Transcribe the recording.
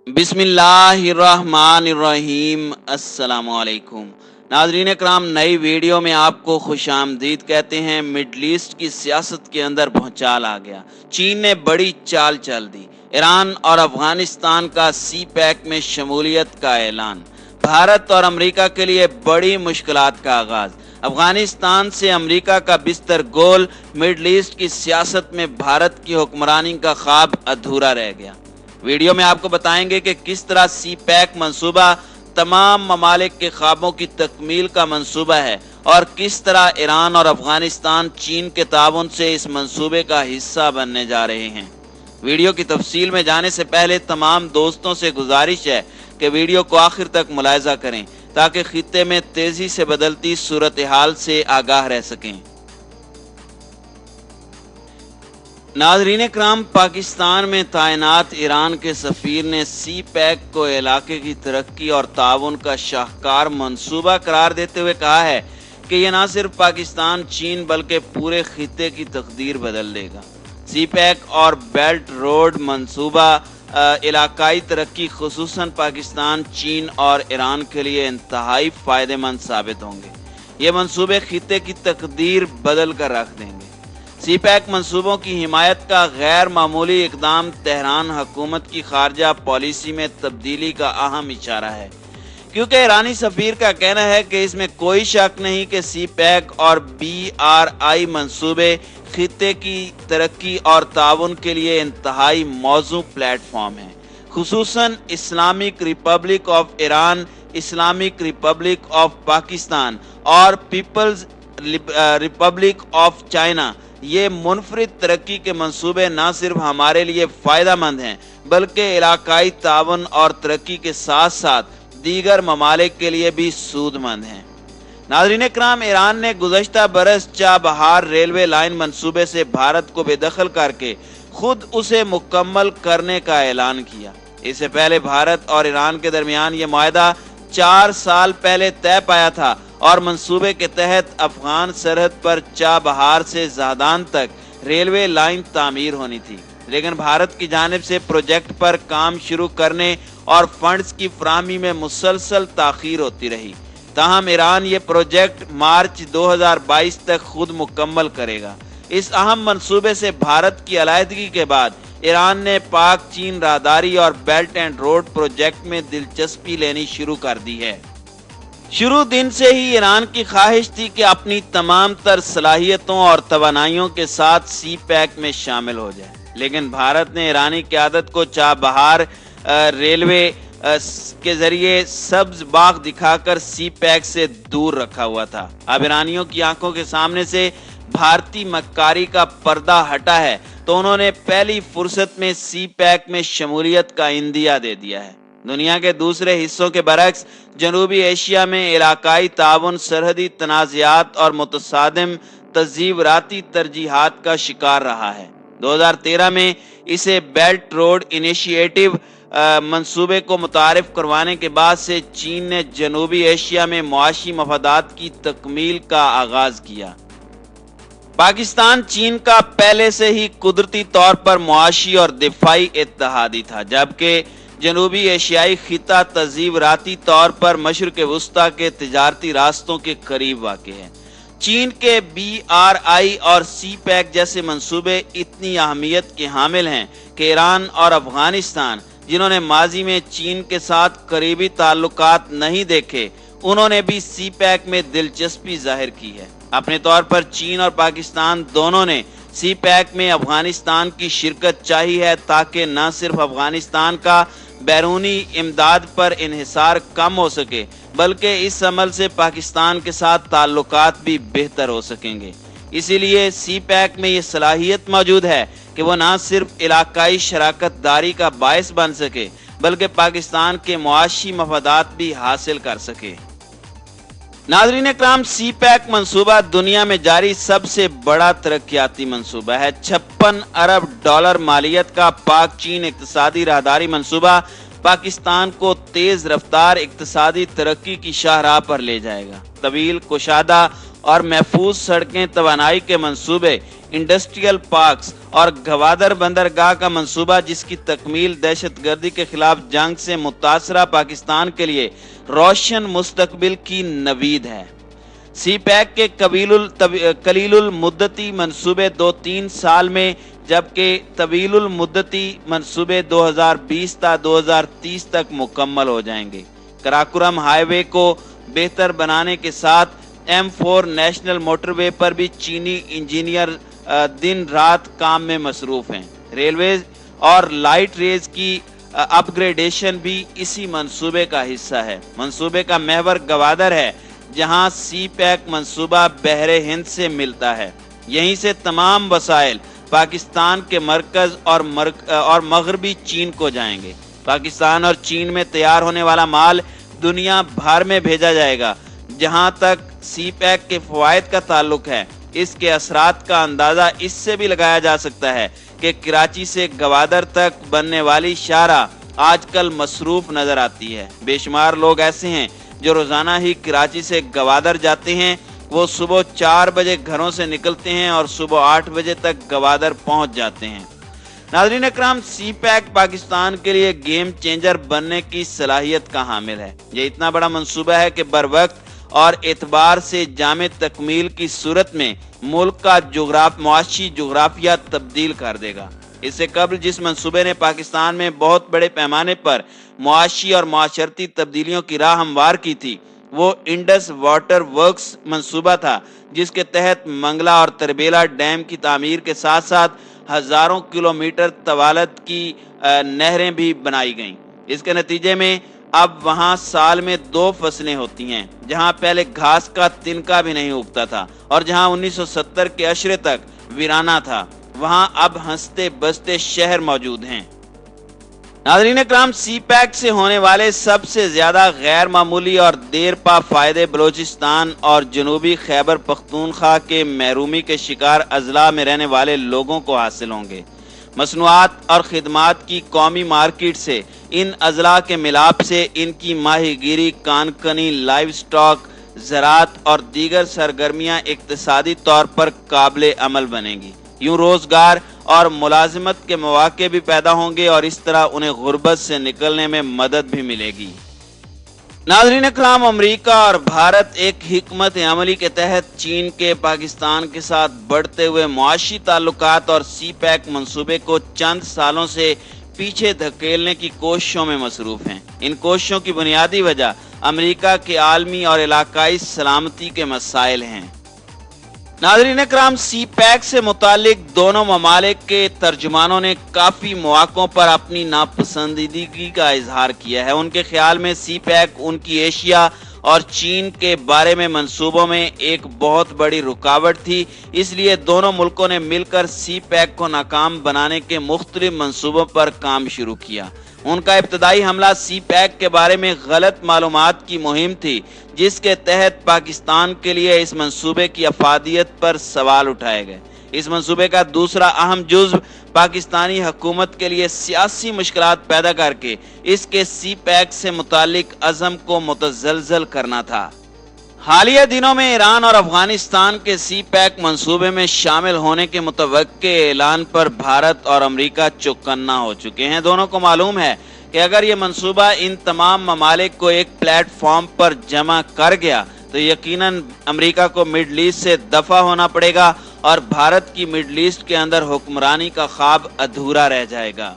بسم اللہ الرحمن الرحیم۔ السلام علیکم ناظرین اکرام، نئی ویڈیو میں آپ کو خوش آمدید کہتے ہیں۔ مڈل ایسٹ کی سیاست کے اندر بھونچال آ گیا، چین نے بڑی چال چل دی، ایران اور افغانستان کا سی پیک میں شمولیت کا اعلان، بھارت اور امریکہ کے لیے بڑی مشکلات کا آغاز، افغانستان سے امریکہ کا بستر گول، مڈل ایسٹ کی سیاست میں بھارت کی حکمرانی کا خواب ادھورا رہ گیا۔ ویڈیو میں آپ کو بتائیں گے کہ کس طرح سی پیک منصوبہ تمام ممالک کے خوابوں کی تکمیل کا منصوبہ ہے اور کس طرح ایران اور افغانستان چین کے تعاون سے اس منصوبے کا حصہ بننے جا رہے ہیں۔ ویڈیو کی تفصیل میں جانے سے پہلے تمام دوستوں سے گزارش ہے کہ ویڈیو کو آخر تک ملاحظہ کریں تاکہ خطے میں تیزی سے بدلتی صورتحال سے آگاہ رہ سکیں۔ ناظرین کرام، پاکستان میں تعینات ایران کے سفیر نے سی پیک کو علاقے کی ترقی اور تعاون کا شاہکار منصوبہ قرار دیتے ہوئے کہا ہے کہ یہ نہ صرف پاکستان چین بلکہ پورے خطے کی تقدیر بدل دے گا۔ سی پیک اور بیلٹ روڈ منصوبہ علاقائی ترقی خصوصاً پاکستان، چین اور ایران کے لیے انتہائی فائدہ مند ثابت ہوں گے۔ یہ منصوبے خطے کی تقدیر بدل کر رکھ دیں گے۔ سی پیک منصوبوں کی حمایت کا غیر معمولی اقدام تہران حکومت کی خارجہ پالیسی میں تبدیلی کا اہم اشارہ ہے، کیونکہ ایرانی سفیر کا کہنا ہے کہ اس میں کوئی شک نہیں کہ سی پیک اور BRI منصوبے خطے کی ترقی اور تعاون کے لیے انتہائی موزوں پلیٹ فارم ہیں، خصوصاً Islamic republic of Iran, Islamic republic of Pakistan اور پیپلز ریپبلک آف چائنا۔ یہ منفرد ترقی کے منصوبے نہ صرف ہمارے لیے فائدہ مند ہیں بلکہ علاقائی تعاون اور ترقی کے ساتھ ساتھ دیگر ممالک کے لیے بھی سود مند ہیں۔ ناظرین اکرام، ایران نے گزشتہ برس چابہار ریلوے لائن منصوبے سے بھارت کو بے دخل کر کے خود اسے مکمل کرنے کا اعلان کیا۔ اس سے پہلے بھارت اور ایران کے درمیان یہ معاہدہ 4 سال پہلے طے پایا تھا اور منصوبے کے تحت افغان سرحد پر چابہار سے زادان تک ریلوے لائن تعمیر ہونی تھی، لیکن بھارت کی جانب سے پروجیکٹ پر کام شروع کرنے اور فنڈز کی فراہمی میں مسلسل تاخیر ہوتی رہی۔ تاہم ایران یہ پروجیکٹ مارچ 2022 تک خود مکمل کرے گا۔ اس اہم منصوبے سے بھارت کی علیحدگی کے بعد ایران نے پاک چین راہداری اور بیلٹ اینڈ روڈ پروجیکٹ میں دلچسپی لینی شروع کر دی ہے۔ شروع دن سے ہی ایران کی خواہش تھی کہ اپنی تمام تر صلاحیتوں اور توانائیوں کے ساتھ سی پیک میں شامل ہو جائے، لیکن بھارت نے ایرانی قیادت کو چابہار ریلوے کے ذریعے سبز باغ دکھا کر سی پیک سے دور رکھا ہوا تھا۔ اب ایرانیوں کی آنکھوں کے سامنے سے بھارتی مکاری کا پردہ ہٹا ہے تو انہوں نے پہلی فرصت میں سی پیک میں شمولیت کا عندیہ دے دیا ہے۔ دنیا کے دوسرے حصوں کے برعکس جنوبی ایشیا میں علاقائی تعاون سرحدی تنازعات اور متصادم تزیوراتی ترجیحات کا شکار رہا ہے۔ 2013 میں اسے بیلٹ روڈ انیشیٹو منصوبے کو متعارف کروانے کے بعد سے چین نے جنوبی ایشیا میں معاشی مفادات کی تکمیل کا آغاز کیا۔ پاکستان چین کا پہلے سے ہی قدرتی طور پر معاشی اور دفاعی اتحادی تھا، جبکہ جنوبی ایشیائی خطہ تزیوراتی طور پر مشرق وسطیٰ کے تجارتی راستوں کے قریب واقع ہے۔ چین کے BRI اور سی پیک جیسے منصوبے اتنی اہمیت کے حامل ہیں کہ ایران اور افغانستان، جنہوں نے ماضی میں چین کے ساتھ قریبی تعلقات نہیں دیکھے، انہوں نے بھی سی پیک میں دلچسپی ظاہر کی ہے۔ اپنے طور پر چین اور پاکستان دونوں نے سی پیک میں افغانستان کی شرکت چاہی ہے تاکہ نہ صرف افغانستان کا بیرونی امداد پر انحصار کم ہو سکے بلکہ اس عمل سے پاکستان کے ساتھ تعلقات بھی بہتر ہو سکیں گے۔ اسی لیے سی پیک میں یہ صلاحیت موجود ہے کہ وہ نہ صرف علاقائی شراکت داری کا باعث بن سکے بلکہ پاکستان کے معاشی مفادات بھی حاصل کر سکے۔ ناظرین اکرام، سی پیک منصوبہ دنیا میں جاری سب سے بڑا ترقیاتی منصوبہ ہے۔ 56 ارب ڈالر مالیت کا پاک چین اقتصادی راہداری منصوبہ پاکستان کو تیز رفتار اقتصادی ترقی کی شاہراہ پر لے جائے گا۔ طویل، کشادہ اور محفوظ سڑکیں، توانائی کے منصوبے، انڈسٹریل پارکس اور گوادر بندرگاہ کا منصوبہ، جس کی تکمیل دہشت گردی کے خلاف جنگ سے متاثرہ پاکستان کے لیے روشن مستقبل کی نوید ہے۔ سی پیک کے قلیل المدتی منصوبے 2-3 سال میں، جبکہ طویل المدتی منصوبے 2020 تا 2030 تک مکمل ہو جائیں گے۔ کراکورم ہائی وے کو بہتر بنانے کے ساتھ M4 نیشنل موٹر وے پر بھی چینی انجینئر دن رات کام میں مصروف ہیں۔ ریلویز اور لائٹ ریز کی اپ گریڈیشن بھی اسی منصوبے کا حصہ ہے۔ منصوبے کا محور گوادر ہے، جہاں سی پیک منصوبہ بحر ہند سے ملتا ہے۔ یہیں سے تمام وسائل پاکستان کے مرکز اور مغربی چین کو جائیں گے۔ پاکستان اور چین میں تیار ہونے والا مال دنیا بھر میں بھیجا جائے گا۔ جہاں تک سی پیک کے فوائد کا تعلق ہے، اس کے اثرات کا اندازہ اس سے بھی لگایا جا سکتا ہے کہ کراچی سے گوادر تک بننے والی شاہراہ آج کل مصروف نظر آتی ہے۔ بے شمار لوگ ایسے ہیں جو روزانہ ہی کراچی سے گوادر جاتے ہیں۔ وہ صبح 4 بجے گھروں سے نکلتے ہیں اور صبح 8 بجے تک گوادر پہنچ جاتے ہیں۔ ناظرین اکرام، سی پیک پاکستان کے لیے گیم چینجر بننے کی صلاحیت کا حامل ہے۔ یہ اتنا بڑا منصوبہ ہے کہ بروقت اور اعتبار سے جامع تکمیل کی صورت میں ملک کا معاشی جغرافیہ تبدیل کر دے گا۔ اس سے قبل جس منصوبے نے پاکستان میں بہت بڑے پیمانے پر معاشی اور معاشرتی تبدیلیوں کی راہ ہموار کی تھی، وہ انڈس واٹر ورکس منصوبہ تھا، جس کے تحت منگلا اور تربیلا ڈیم کی تعمیر کے ساتھ ساتھ ہزاروں کلومیٹر طوالت کی نہریں بھی بنائی گئیں۔ اس کے نتیجے میں اب وہاں سال میں 2 فصلیں ہوتی ہیں۔ جہاں پہلے گھاس کا تنکا بھی نہیں اگتا تھا اور جہاں 1970 کے عشرے تک ویرانہ تھا، وہاں اب ہنستے بستے شہر موجود ہیں۔ ناظرین اکرام، سی پیک سے ہونے والے سب سے زیادہ غیر معمولی اور دیر پا فائدے بلوچستان اور جنوبی خیبر پختونخوا کے محرومی کے شکار اضلاع میں رہنے والے لوگوں کو حاصل ہوں گے۔ مصنوعات اور خدمات کی قومی مارکیٹ سے ان اضلاع کے ملاپ سے ان کی ماہی گیری، کانکنی، لائیو سٹاک، زراعت اور دیگر سرگرمیاں اقتصادی طور پر قابل عمل بنیں گی۔ یوں روزگار اور ملازمت کے مواقع بھی پیدا ہوں گے اور اس طرح انہیں غربت سے نکلنے میں مدد بھی ملے گی۔ ناظرین اکرام، امریکہ اور بھارت ایک حکمت عملی کے تحت چین کے پاکستان کے ساتھ بڑھتے ہوئے معاشی تعلقات اور سی پیک منصوبے کو چند سالوں سے پیچھے دھکیلنے کی کوششوں میں مصروف ہیں۔ ان کوششوں کی بنیادی وجہ امریکہ کے عالمی اور علاقائی سلامتی کے مسائل ہیں۔ ناظرین اکرام، سی پیک سے متعلق دونوں ممالک کے ترجمانوں نے کافی مواقعوں پر اپنی ناپسندیدگی کا اظہار کیا ہے۔ ان کے خیال میں سی پیک ان کی ایشیا اور چین کے بارے میں منصوبوں میں ایک بہت بڑی رکاوٹ تھی، اس لیے دونوں ملکوں نے مل کر سی پیک کو ناکام بنانے کے مختلف منصوبوں پر کام شروع کیا۔ ان کا ابتدائی حملہ سی پیک کے بارے میں غلط معلومات کی مہم تھی، جس کے تحت پاکستان کے لیے اس منصوبے کی افادیت پر سوال اٹھائے گئے۔ اس منصوبے کا دوسرا اہم جزو پاکستانی حکومت کے لیے سیاسی مشکلات پیدا کر کے اس کے سی پیک سے متعلق عزم کو متزلزل کرنا تھا۔ حالیہ دنوں میں ایران اور افغانستان کے سی پیک منصوبے میں شامل ہونے کے متوقع اعلان پر بھارت اور امریکہ چوکنا ہو چکے ہیں۔ دونوں کو معلوم ہے کہ اگر یہ منصوبہ ان تمام ممالک کو ایک پلیٹ فارم پر جمع کر گیا تو یقیناً امریکہ کو مڈل ایسٹ سے دفع ہونا پڑے گا اور بھارت کی مڈل ایسٹ کے اندر حکمرانی کا خواب ادھورا رہ جائے گا۔